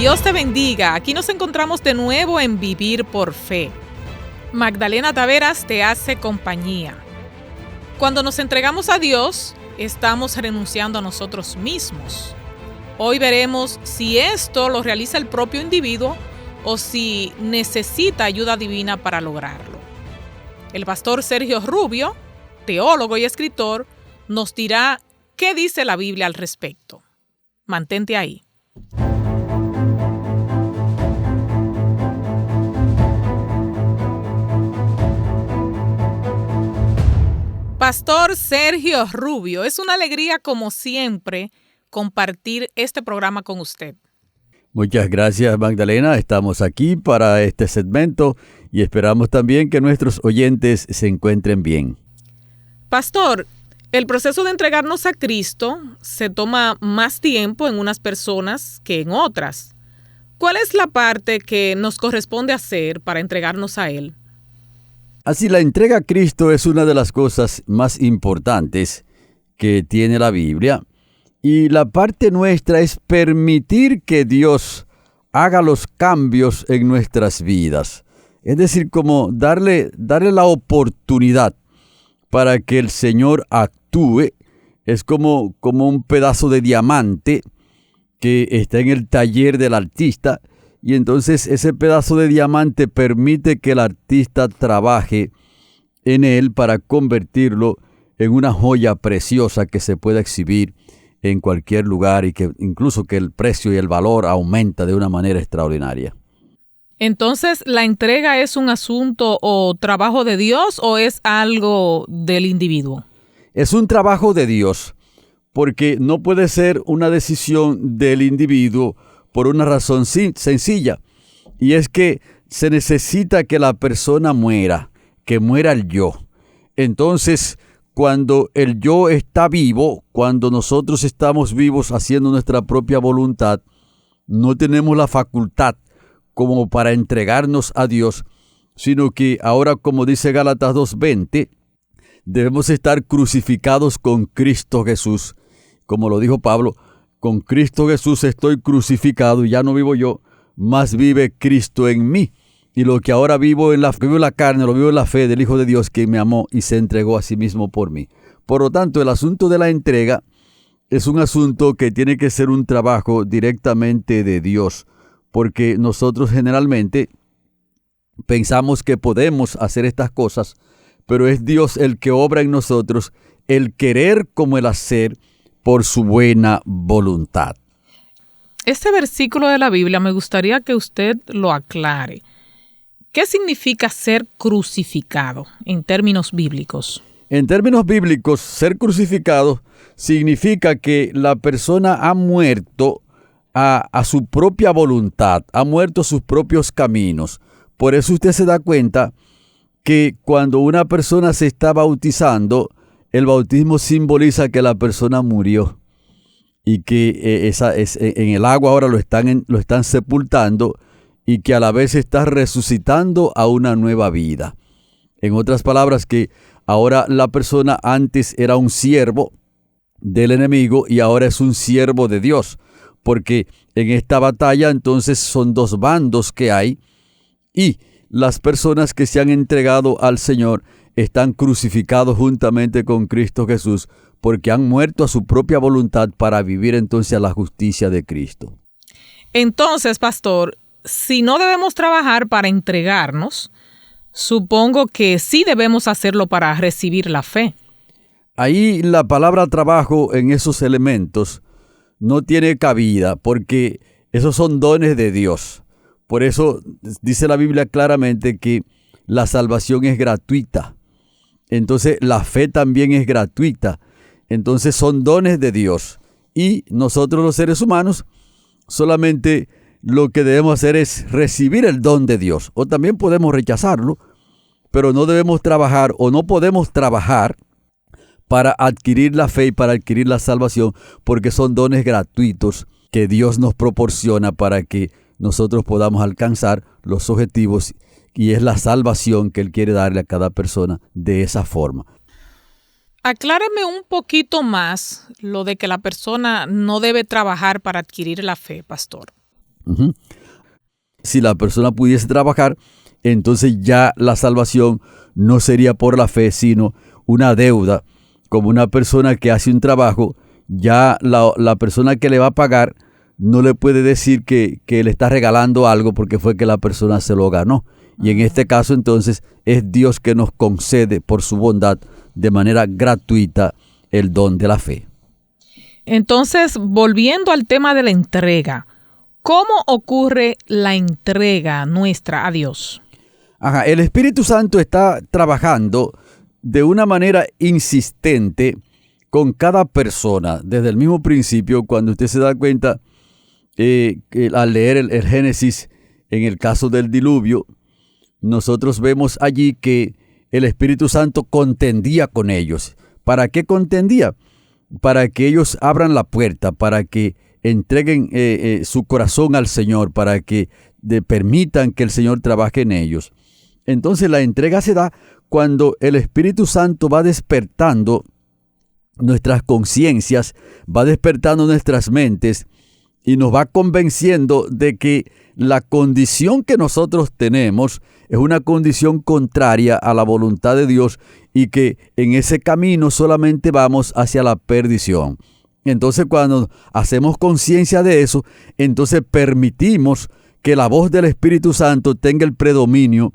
Dios te bendiga. Aquí nos encontramos de nuevo en Vivir por Fe. Magdalena Taveras te hace compañía. Cuando nos entregamos a Dios, estamos renunciando a nosotros mismos. Hoy veremos si esto lo realiza el propio individuo o si necesita ayuda divina para lograrlo. El pastor Sergio Rubio, teólogo y escritor, nos dirá qué dice la Biblia al respecto. Mantente ahí. Pastor Sergio Rubio, es una alegría como siempre compartir este programa con usted. Muchas gracias, Magdalena. Estamos aquí para este segmento y esperamos también que nuestros oyentes se encuentren bien. Pastor, el proceso de entregarnos a Cristo se toma más tiempo en unas personas que en otras. ¿Cuál es la parte que nos corresponde hacer para entregarnos a Él? Así, la entrega a Cristo es una de las cosas más importantes que tiene la Biblia. Y la parte nuestra es permitir que Dios haga los cambios en nuestras vidas. Es decir, como darle la oportunidad para que el Señor actúe. Es como un pedazo de diamante que está en el taller del artista. Y entonces ese pedazo de diamante permite que el artista trabaje en él para convertirlo en una joya preciosa que se pueda exhibir en cualquier lugar y que incluso que el precio y el valor aumenta de una manera extraordinaria. Entonces, ¿la entrega es un asunto o trabajo de Dios o es algo del individuo? Es un trabajo de Dios, porque no puede ser una decisión del individuo por una razón sencilla, y es que se necesita que la persona muera, que muera el yo. Entonces, cuando el yo está vivo, cuando nosotros estamos vivos haciendo nuestra propia voluntad, no tenemos la facultad como para entregarnos a Dios, sino que ahora, como dice Gálatas 2:20, debemos estar crucificados con Cristo Jesús. Como lo dijo Pablo, con Cristo Jesús estoy crucificado y ya no vivo yo, mas vive Cristo en mí. Y lo que ahora vivo en la carne, lo vivo en la fe del Hijo de Dios que me amó y se entregó a sí mismo por mí. Por lo tanto, el asunto de la entrega es un asunto que tiene que ser un trabajo directamente de Dios, porque nosotros generalmente pensamos que podemos hacer estas cosas, pero es Dios el que obra en nosotros el querer como el hacer por su buena voluntad. Este versículo de la Biblia me gustaría que usted lo aclare. ¿Qué significa ser crucificado en términos bíblicos? En términos bíblicos, ser crucificado significa que la persona ha muerto a su propia voluntad, ha muerto a sus propios caminos. Por eso usted se da cuenta que cuando una persona se está bautizando, el bautismo simboliza que la persona murió y que en el agua ahora lo están sepultando y que a la vez está resucitando a una nueva vida. En otras palabras, que ahora la persona antes era un siervo del enemigo y ahora es un siervo de Dios, porque en esta batalla entonces son dos bandos que hay y las personas que se han entregado al Señor están crucificados juntamente con Cristo Jesús porque han muerto a su propia voluntad para vivir entonces a la justicia de Cristo. Entonces, pastor, si no debemos trabajar para entregarnos, supongo que sí debemos hacerlo para recibir la fe. Ahí la palabra trabajo en esos elementos no tiene cabida porque esos son dones de Dios. Por eso dice la Biblia claramente que la salvación es gratuita. Entonces la fe también es gratuita. Entonces son dones de Dios. Y nosotros los seres humanos solamente lo que debemos hacer es recibir el don de Dios. O también podemos rechazarlo, pero no debemos trabajar o no podemos trabajar para adquirir la fe y para adquirir la salvación, porque son dones gratuitos que Dios nos proporciona para que nosotros podamos alcanzar los objetivos, y es la salvación que Él quiere darle a cada persona de esa forma. Acláreme un poquito más lo de que la persona no debe trabajar para adquirir la fe, pastor. Ujú. Si la persona pudiese trabajar, entonces ya la salvación no sería por la fe, sino una deuda. Como una persona que hace un trabajo, ya la persona que le va a pagar no le puede decir que le está regalando algo porque fue que la persona se lo ganó. Y en este caso entonces es Dios que nos concede por su bondad de manera gratuita el don de la fe. Entonces, volviendo al tema de la entrega, ¿cómo ocurre la entrega nuestra a Dios? El Espíritu Santo está trabajando de una manera insistente con cada persona. Desde el mismo principio, cuando usted se da cuenta, que al leer el Génesis, en el caso del diluvio, nosotros vemos allí que el Espíritu Santo contendía con ellos. ¿Para qué contendía? Para que ellos abran la puerta, para que entreguen su corazón al Señor, para que permitan que el Señor trabaje en ellos. Entonces la entrega se da cuando el Espíritu Santo va despertando nuestras conciencias, va despertando nuestras mentes y nos va convenciendo de que la condición que nosotros tenemos es una condición contraria a la voluntad de Dios y que en ese camino solamente vamos hacia la perdición. Entonces, cuando hacemos conciencia de eso, entonces permitimos que la voz del Espíritu Santo tenga el predominio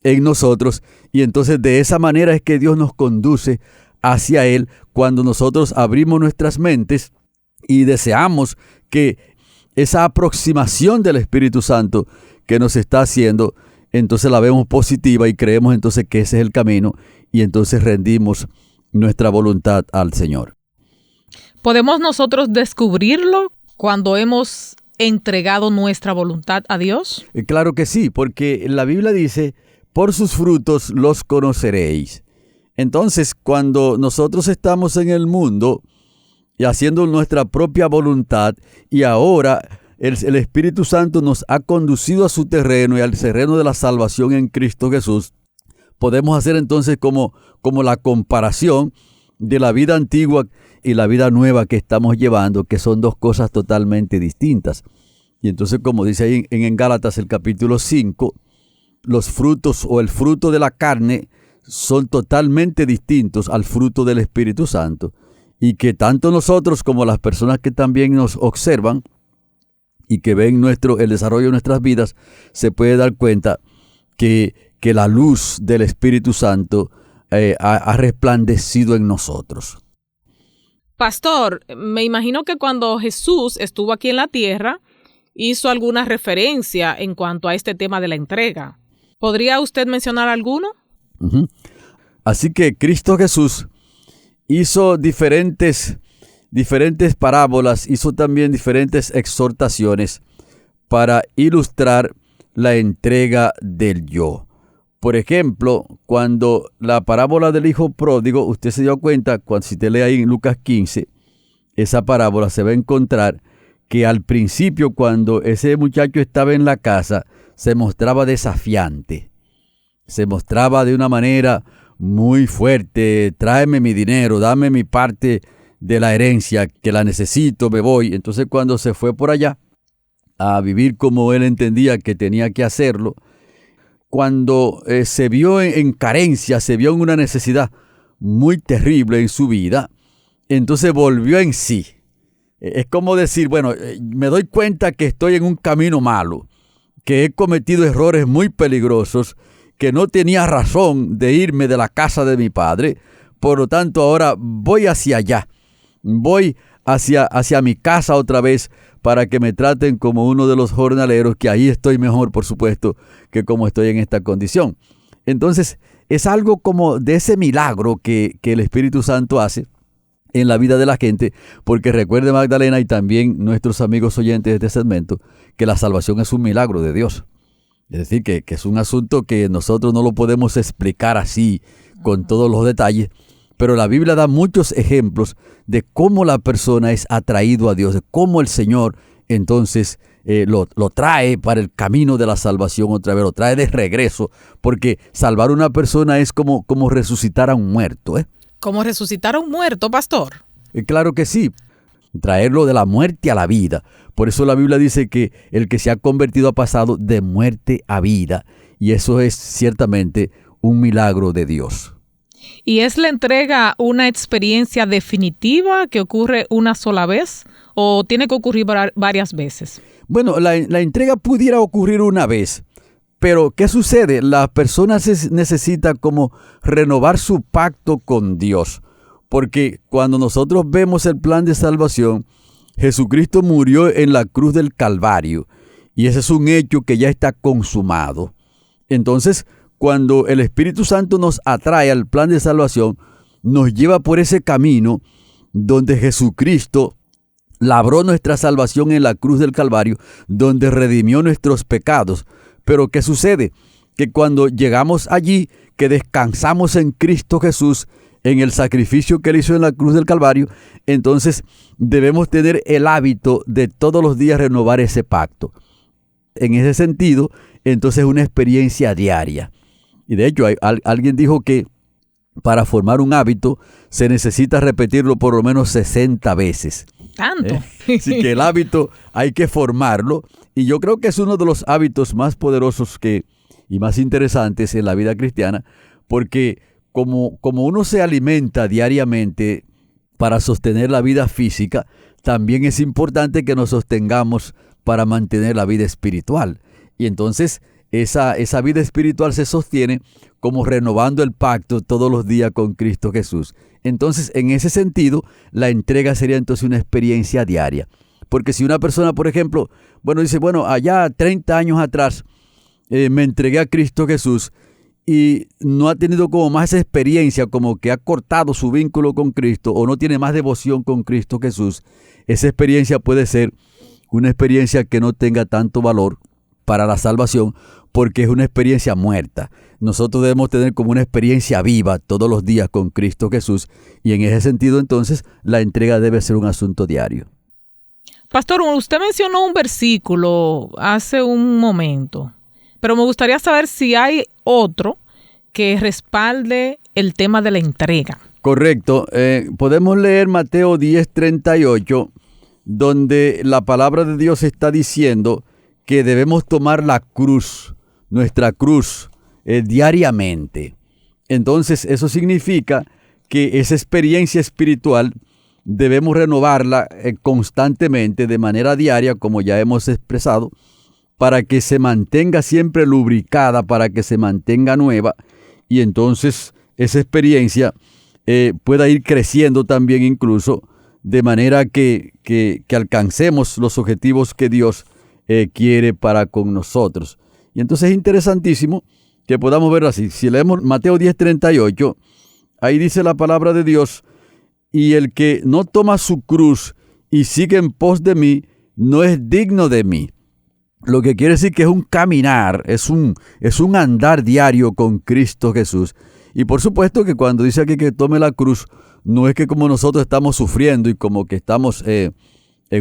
en nosotros, y entonces de esa manera es que Dios nos conduce hacia Él cuando nosotros abrimos nuestras mentes y deseamos que esa aproximación del Espíritu Santo que nos está haciendo, entonces la vemos positiva y creemos entonces que ese es el camino, y entonces rendimos nuestra voluntad al Señor. ¿Podemos nosotros descubrirlo cuando hemos entregado nuestra voluntad a Dios? Claro que sí, porque la Biblia dice: por sus frutos los conoceréis. Entonces, cuando nosotros estamos en el mundo y haciendo nuestra propia voluntad, y ahora el Espíritu Santo nos ha conducido a su terreno y al terreno de la salvación en Cristo Jesús, podemos hacer entonces como la comparación de la vida antigua y la vida nueva que estamos llevando, que son dos cosas totalmente distintas. Y entonces, como dice ahí en Gálatas el capítulo 5, los frutos o el fruto de la carne son totalmente distintos al fruto del Espíritu Santo, y que tanto nosotros como las personas que también nos observan y que ven el desarrollo de nuestras vidas, se puede dar cuenta que la luz del Espíritu Santo ha resplandecido en nosotros. Pastor, me imagino que cuando Jesús estuvo aquí en la tierra, hizo alguna referencia en cuanto a este tema de la entrega. ¿Podría usted mencionar alguno? Uh-huh. Así que Cristo Jesús hizo diferentes parábolas, hizo también diferentes exhortaciones para ilustrar la entrega del yo. Por ejemplo, cuando la parábola del hijo pródigo, usted se dio cuenta, si usted lee ahí en Lucas 15, esa parábola se va a encontrar que al principio, cuando ese muchacho estaba en la casa, se mostraba desafiante. Se mostraba de una manera muy fuerte: tráeme mi dinero, dame mi parte de la herencia, que la necesito, me voy. Entonces, cuando se fue por allá a vivir como él entendía que tenía que hacerlo, cuando se vio en carencia, se vio en una necesidad muy terrible en su vida, entonces volvió en sí. Es como decir, bueno, me doy cuenta que estoy en un camino malo, que he cometido errores muy peligrosos, que no tenía razón de irme de la casa de mi padre, por lo tanto ahora voy hacia allá, voy hacia mi casa otra vez, para que me traten como uno de los jornaleros, que ahí estoy mejor, por supuesto, que como estoy en esta condición. Entonces, es algo como de ese milagro que el Espíritu Santo hace en la vida de la gente, porque recuerde, Magdalena, y también nuestros amigos oyentes de este segmento, que la salvación es un milagro de Dios. Es decir, que es un asunto que nosotros no lo podemos explicar así, con todos los detalles, pero la Biblia da muchos ejemplos de cómo la persona es atraído a Dios, de cómo el Señor entonces lo trae para el camino de la salvación otra vez, lo trae de regreso, porque salvar a una persona es como resucitar a un muerto. ¿Como resucitar a un muerto, pastor? Claro que sí. traerlo de la muerte a la vida. Por eso la Biblia dice que el que se ha convertido ha pasado de muerte a vida, y eso es ciertamente un milagro de Dios. ¿Y es la entrega una experiencia definitiva que ocurre una sola vez o tiene que ocurrir varias veces? Bueno, la entrega pudiera ocurrir una vez, pero ¿qué sucede? La persona necesita como renovar su pacto con Dios, porque cuando nosotros vemos el plan de salvación, Jesucristo murió en la cruz del Calvario, y ese es un hecho que ya está consumado. Entonces, cuando el Espíritu Santo nos atrae al plan de salvación, nos lleva por ese camino donde Jesucristo labró nuestra salvación en la cruz del Calvario, donde redimió nuestros pecados. Pero ¿qué sucede? Que cuando llegamos allí, que descansamos en Cristo Jesús, en el sacrificio que Él hizo en la cruz del Calvario, entonces debemos tener el hábito de todos los días renovar ese pacto. En ese sentido, entonces es una experiencia diaria. Y de hecho, alguien dijo que para formar un hábito se necesita repetirlo por lo menos 60 veces. ¿Tanto? Así que el hábito hay que formarlo. Y yo creo que es uno de los hábitos más poderosos y más interesantes en la vida cristiana, porque como uno se alimenta diariamente para sostener la vida física, también es importante que nos sostengamos para mantener la vida espiritual. Y entonces esa vida espiritual se sostiene como renovando el pacto todos los días con Cristo Jesús. Entonces, en ese sentido, la entrega sería entonces una experiencia diaria. Porque si una persona, por ejemplo, dice, allá 30 años atrás me entregué a Cristo Jesús y no ha tenido como más esa experiencia, como que ha cortado su vínculo con Cristo o no tiene más devoción con Cristo Jesús, esa experiencia puede ser una experiencia que no tenga tanto valor para la salvación, porque es una experiencia muerta. Nosotros debemos tener como una experiencia viva todos los días con Cristo Jesús, y en ese sentido entonces la entrega debe ser un asunto diario. Pastor, usted mencionó un versículo hace un momento, pero me gustaría saber si hay otro que respalde el tema de la entrega. Correcto. Podemos leer Mateo 10:38, donde la palabra de Dios está diciendo que debemos tomar la cruz, nuestra cruz, diariamente. Entonces, eso significa que esa experiencia espiritual debemos renovarla constantemente, de manera diaria, como ya hemos expresado, para que se mantenga siempre lubricada, para que se mantenga nueva, y entonces esa experiencia pueda ir creciendo también, incluso, de manera que alcancemos los objetivos que Dios quiere para con nosotros. Y entonces es interesantísimo que podamos verlo así. Si leemos Mateo 10:38, ahí dice la palabra de Dios: y el que no toma su cruz y sigue en pos de mí, no es digno de mí. Lo que quiere decir que es un caminar, es un andar diario con Cristo Jesús. Y por supuesto que cuando dice aquí que tome la cruz, no es que como nosotros estamos sufriendo y como que estamos en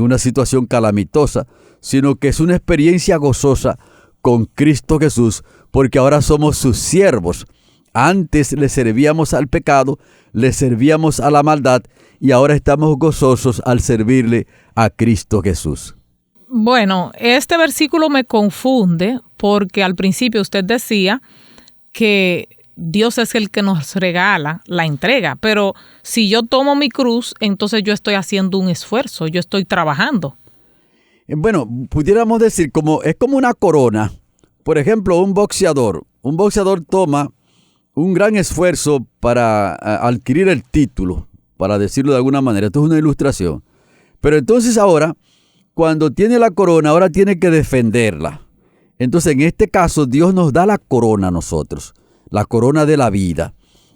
una situación calamitosa, sino que es una experiencia gozosa con Cristo Jesús, porque ahora somos sus siervos. Antes le servíamos al pecado, le servíamos a la maldad, y ahora estamos gozosos al servirle a Cristo Jesús. Bueno, este versículo me confunde porque al principio usted decía que Dios es el que nos regala la entrega, pero si yo tomo mi cruz, entonces yo estoy haciendo un esfuerzo, yo estoy trabajando. Bueno, pudiéramos decir, es como una corona. Por ejemplo, un boxeador toma un gran esfuerzo para adquirir el título, para decirlo de alguna manera. Esto es una ilustración. Pero entonces ahora, cuando tiene la corona, ahora tiene que defenderla. Entonces, en este caso, Dios nos da la corona a nosotros, la corona de la vida.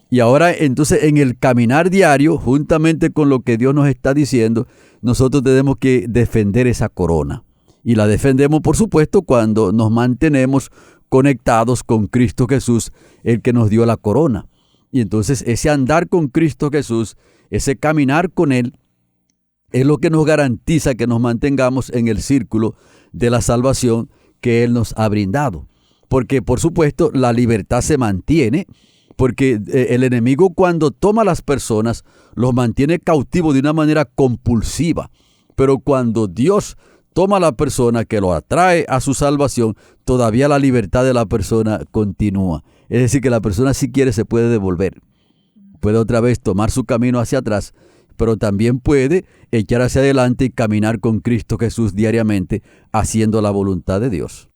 Y ahora, entonces, en el caminar diario, juntamente con lo que Dios nos está diciendo, nosotros tenemos que defender esa corona. Y la defendemos, por supuesto, cuando nos mantenemos conectados con Cristo Jesús, el que nos dio la corona. Y entonces, ese andar con Cristo Jesús, ese caminar con Él, es lo que nos garantiza que nos mantengamos en el círculo de la salvación que Él nos ha brindado. Porque, por supuesto, la libertad se mantiene, porque el enemigo, cuando toma a las personas, los mantiene cautivos de una manera compulsiva. Pero cuando Dios toma a la persona que lo atrae a su salvación, todavía la libertad de la persona continúa. Es decir, que la persona, si quiere, se puede devolver. Puede otra vez tomar su camino hacia atrás, pero también puede echar hacia adelante y caminar con Cristo Jesús diariamente, haciendo la voluntad de Dios.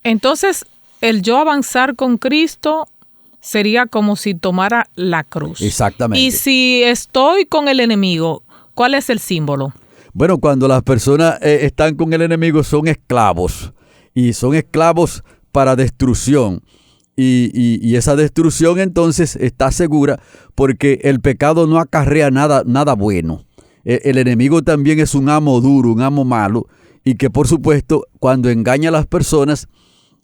Entonces, el yo avanzar con Cristo sería como si tomara la cruz. Exactamente. Y si estoy con el enemigo, ¿cuál es el símbolo? Bueno, cuando las personas están con el enemigo, son esclavos. Y son esclavos para destrucción. Y esa destrucción entonces está segura, porque el pecado no acarrea nada bueno. El enemigo también es un amo duro, un amo malo, y que por supuesto cuando engaña a las personas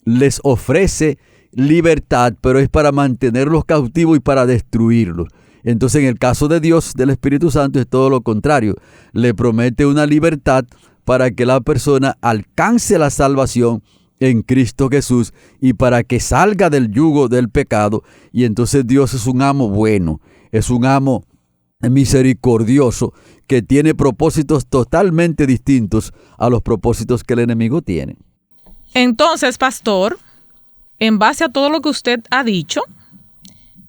les ofrece libertad, pero es para mantenerlos cautivos y para destruirlos. Entonces, en el caso de Dios, del Espíritu Santo, es todo lo contrario. Le promete una libertad para que la persona alcance la salvación en Cristo Jesús y para que salga del yugo del pecado. Y entonces Dios es un amo bueno, es un amo misericordioso que tiene propósitos totalmente distintos a los propósitos que el enemigo tiene. Entonces, pastor, en base a todo lo que usted ha dicho,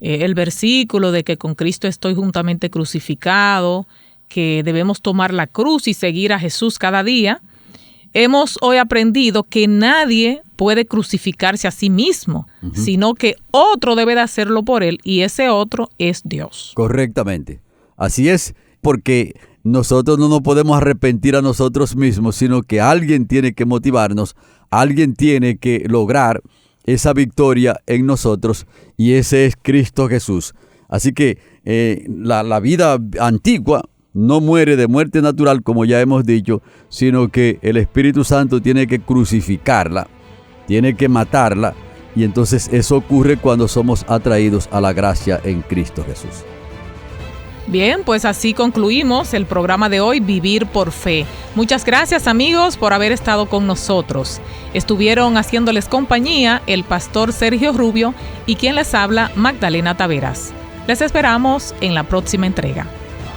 el versículo de que con Cristo estoy juntamente crucificado, que debemos tomar la cruz y seguir a Jesús cada día, hemos hoy aprendido que nadie puede crucificarse a sí mismo, sino que otro debe de hacerlo por él, y ese otro es Dios. Correctamente. Así es, porque nosotros no nos podemos arrepentir a nosotros mismos, sino que alguien tiene que motivarnos, alguien tiene que lograr esa victoria en nosotros, y ese es Cristo Jesús. Así que la vida antigua no muere de muerte natural, como ya hemos dicho, sino que el Espíritu Santo tiene que crucificarla, tiene que matarla, y entonces eso ocurre cuando somos atraídos a la gracia en Cristo Jesús. Bien, pues así concluimos el programa de hoy, Vivir por Fe. Muchas gracias, amigos, por haber estado con nosotros. Estuvieron haciéndoles compañía el pastor Sergio Rubio y quien les habla, Magdalena Taveras. Les esperamos en la próxima entrega.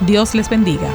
Dios les bendiga.